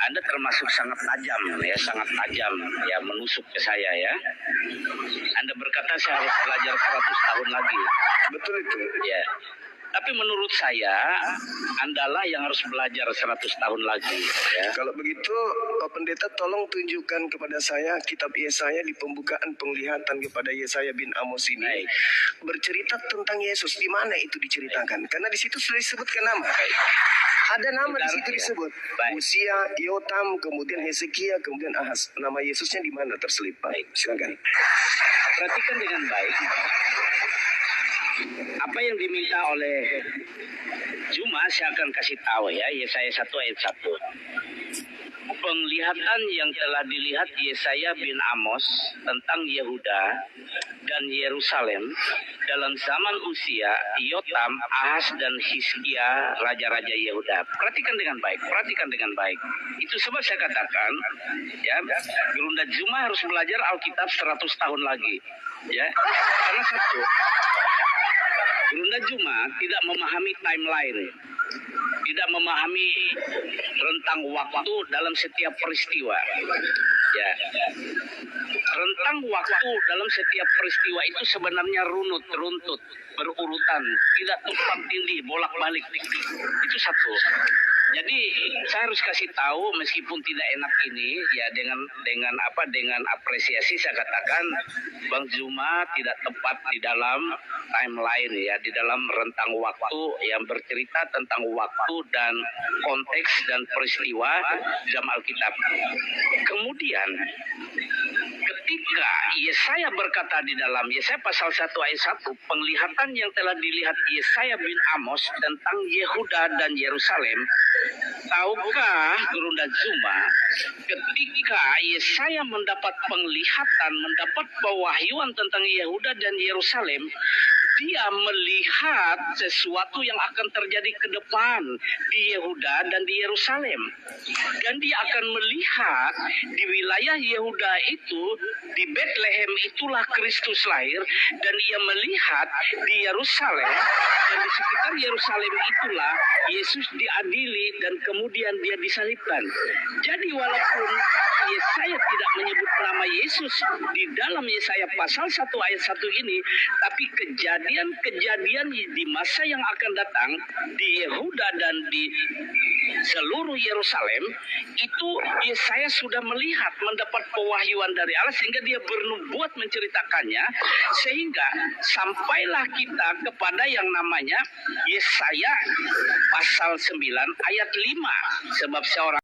Anda termasuk sangat tajam ya, menusuk ke saya ya. Anda berkata saya harus belajar 100 tahun lagi. Betul itu. Ya. Tapi menurut saya, Andalah yang harus belajar 100 tahun lagi. Ya. Kalau begitu, Pak Pendeta tolong tunjukkan kepada saya kitab Yesaya di pembukaan penglihatan kepada Yesaya bin Amos ini. Baik. Bercerita tentang Yesus, di mana itu diceritakan? Karena di situ sudah disebutkan nama. Baik. Ada nama di Saudara, situ ya. disebut. Baik. Usia, Yotam, kemudian Hezekia, kemudian Ahaz. Nama Yesusnya di mana terselip, Pak? Baik. Silakan. Perhatikan dengan baik. Apa yang diminta oleh Juma saya akan kasih tahu ya, Yesaya 1 ayat 1. Penglihatan yang telah dilihat Yesaya bin Amos tentang Yehuda dan Yerusalem dalam zaman Usia, Yotam, Ahaz dan Hizkia, raja-raja Yehuda. Perhatikan dengan baik. Itu sebab saya katakan, ya, Gerunda Juma harus belajar Alkitab 100 tahun lagi. Ya, karena satu, Gerunda Juma tidak memahami timeline, tidak memahami rentang waktu dalam setiap peristiwa. Ya, rentang waktu dalam setiap peristiwa itu sebenarnya runtut, berurutan, tidak tumpang tindih, bolak-balik. Itu satu. Jadi saya harus kasih tahu meskipun tidak enak ini ya, dengan apresiasi saya katakan Bang Juma tidak tepat di dalam timeline ya, di dalam rentang waktu yang bercerita tentang waktu dan konteks dan peristiwa dalam Alkitab. Kemudian ketika Yesaya berkata di dalam Yesaya pasal 1 ayat 1, penglihatan yang telah dilihat Yesaya bin Amos tentang Yehuda dan Yerusalem, tahukah Gerunda Juma, ketika Yesaya mendapat penglihatan, mendapat pewahyuan tentang Yehuda dan Yerusalem, dia melihat sesuatu yang akan terjadi ke depan di Yehuda dan di Yerusalem. Dan dia akan melihat di wilayah Yehuda itu, di Bethlehem itulah Kristus lahir, dan ia melihat di Yerusalem, dan di sekitar Yerusalem itulah Yesus diadili dan kemudian dia disalibkan. Jadi walaupun Yesaya tidak menyebut nama Yesus di dalam Yesaya pasal 1 ayat 1 ini, tapi kejadian di masa yang akan datang di Yehuda dan di seluruh Yerusalem itu Yesaya sudah melihat, mendapat pewahyuan dari Allah sehingga dia bernubuat menceritakannya, sehingga sampailah kita kepada yang namanya Yesaya pasal 9 ayat 5, sebab seorang